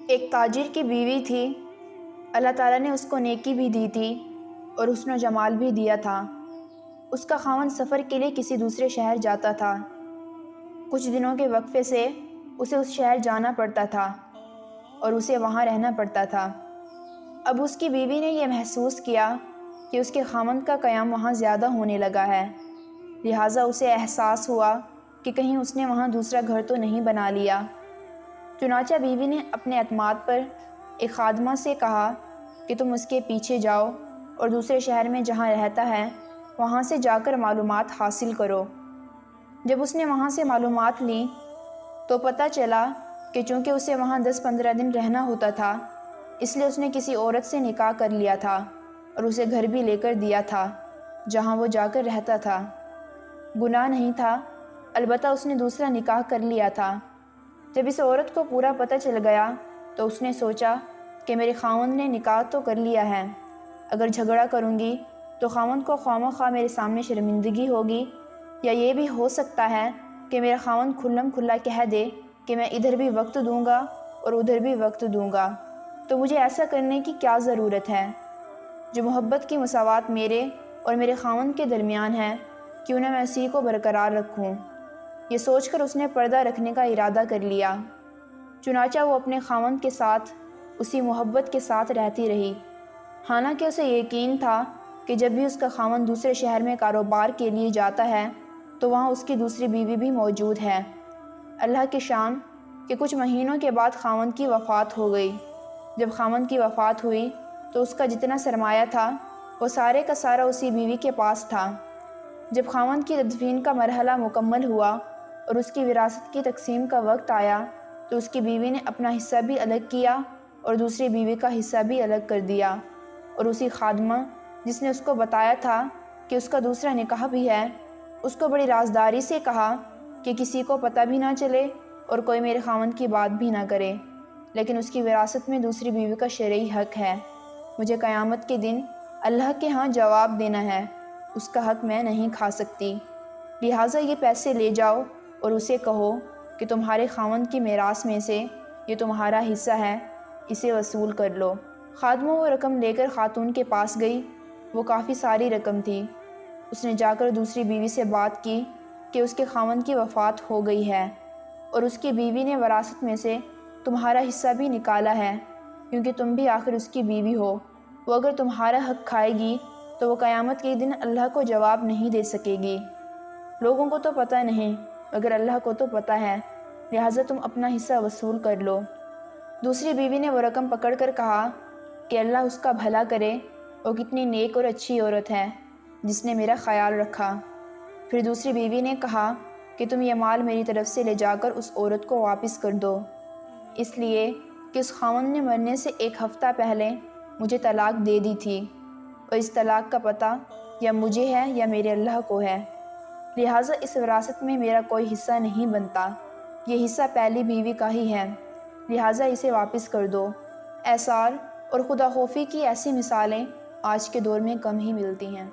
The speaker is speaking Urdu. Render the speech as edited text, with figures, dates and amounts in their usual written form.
ایک تاجر کی بیوی تھی۔ اللہ تعالیٰ نے اس کو نیکی بھی دی تھی اور حسن و جمال بھی دیا تھا۔ اس کا خاوند سفر کے لیے کسی دوسرے شہر جاتا تھا۔ کچھ دنوں کے وقفے سے اسے اس شہر جانا پڑتا تھا اور اسے وہاں رہنا پڑتا تھا۔ اب اس کی بیوی نے یہ محسوس کیا کہ اس کے خاوند کا قیام وہاں زیادہ ہونے لگا ہے، لہٰذا اسے احساس ہوا کہ کہیں اس نے وہاں دوسرا گھر تو نہیں بنا لیا۔ چنانچہ بیوی نے اپنے اعتماد پر ایک خادمہ سے کہا کہ تم اس کے پیچھے جاؤ اور دوسرے شہر میں جہاں رہتا ہے وہاں سے جا کر معلومات حاصل کرو۔ جب اس نے وہاں سے معلومات لیں تو پتہ چلا کہ چونکہ اسے وہاں 10-15 دن رہنا ہوتا تھا، اس لیے اس نے کسی عورت سے نکاح کر لیا تھا اور اسے گھر بھی لے کر دیا تھا جہاں وہ جا کر رہتا تھا۔ گناہ نہیں تھا، البتہ اس نے دوسرا نکاح کر لیا تھا۔ جب اس عورت کو پورا پتہ چل گیا تو اس نے سوچا کہ میرے خاوند نے نکاح تو کر لیا ہے، اگر جھگڑا کروں گی تو خاوند کو خواہ میرے سامنے شرمندگی ہوگی، یا یہ بھی ہو سکتا ہے کہ میرا خاوند کھلم کھلا کہہ دے کہ میں ادھر بھی وقت دوں گا اور ادھر بھی وقت دوں گا، تو مجھے ایسا کرنے کی کیا ضرورت ہے؟ جو محبت کی مساوات میرے اور میرے خاوند کے درمیان ہے، کیوں نہ میں اسی کو برقرار رکھوں؟ یہ سوچ کر اس نے پردہ رکھنے کا ارادہ کر لیا۔ چنانچہ وہ اپنے خاوند کے ساتھ اسی محبت کے ساتھ رہتی رہی، حالانکہ اسے یقین تھا کہ جب بھی اس کا خاوند دوسرے شہر میں کاروبار کے لیے جاتا ہے تو وہاں اس کی دوسری بیوی بھی موجود ہے۔ اللہ کی شان کہ کچھ مہینوں کے بعد خاوند کی وفات ہو گئی۔ جب خاوند کی وفات ہوئی تو اس کا جتنا سرمایہ تھا وہ سارے کا سارا اسی بیوی کے پاس تھا۔ جب خاوند کی تدفین کا مرحلہ مکمل ہوا اور اس کی وراثت کی تقسیم کا وقت آیا تو اس کی بیوی نے اپنا حصہ بھی الگ کیا اور دوسری بیوی کا حصہ بھی الگ کر دیا، اور اسی خادمہ جس نے اس کو بتایا تھا کہ اس کا دوسرا نکاح بھی ہے، اس کو بڑی رازداری سے کہا کہ کسی کو پتہ بھی نہ چلے اور کوئی میرے خاوند کی بات بھی نہ کرے، لیکن اس کی وراثت میں دوسری بیوی کا شرعی حق ہے۔ مجھے قیامت کے دن اللہ کے ہاں جواب دینا ہے، اس کا حق میں نہیں کھا سکتی، لہٰذا یہ پیسے لے جاؤ اور اسے کہو کہ تمہارے خاوند کی میراث میں سے یہ تمہارا حصہ ہے، اسے وصول کر لو۔ خادمہ وہ رقم لے کر خاتون کے پاس گئی۔ وہ کافی ساری رقم تھی۔ اس نے جا کر دوسری بیوی سے بات کی کہ اس کے خاوند کی وفات ہو گئی ہے اور اس کی بیوی نے وراثت میں سے تمہارا حصہ بھی نکالا ہے، کیونکہ تم بھی آخر اس کی بیوی ہو۔ وہ اگر تمہارا حق کھائے گی تو وہ قیامت کے دن اللہ کو جواب نہیں دے سکے گی۔ لوگوں کو تو پتہ نہیں مگر اللہ کو تو پتہ ہے، لہٰذا تم اپنا حصہ وصول کر لو۔ دوسری بیوی نے وہ رقم پکڑ کر کہا کہ اللہ اس کا بھلا کرے، وہ کتنی نیک اور اچھی عورت ہے جس نے میرا خیال رکھا۔ پھر دوسری بیوی نے کہا کہ تم یہ مال میری طرف سے لے جا کر اس عورت کو واپس کر دو، اس لیے کہ اس خاوند نے مرنے سے 1 ہفتہ پہلے مجھے طلاق دے دی تھی، اور اس طلاق کا پتہ یا مجھے ہے یا میرے اللہ کو ہے، لہٰذا اس وراثت میں میرا کوئی حصہ نہیں بنتا، یہ حصہ پہلی بیوی کا ہی ہے، لہٰذا اسے واپس کر دو۔ اعصار اور خدا خوفی کی ایسی مثالیں آج کے دور میں کم ہی ملتی ہیں۔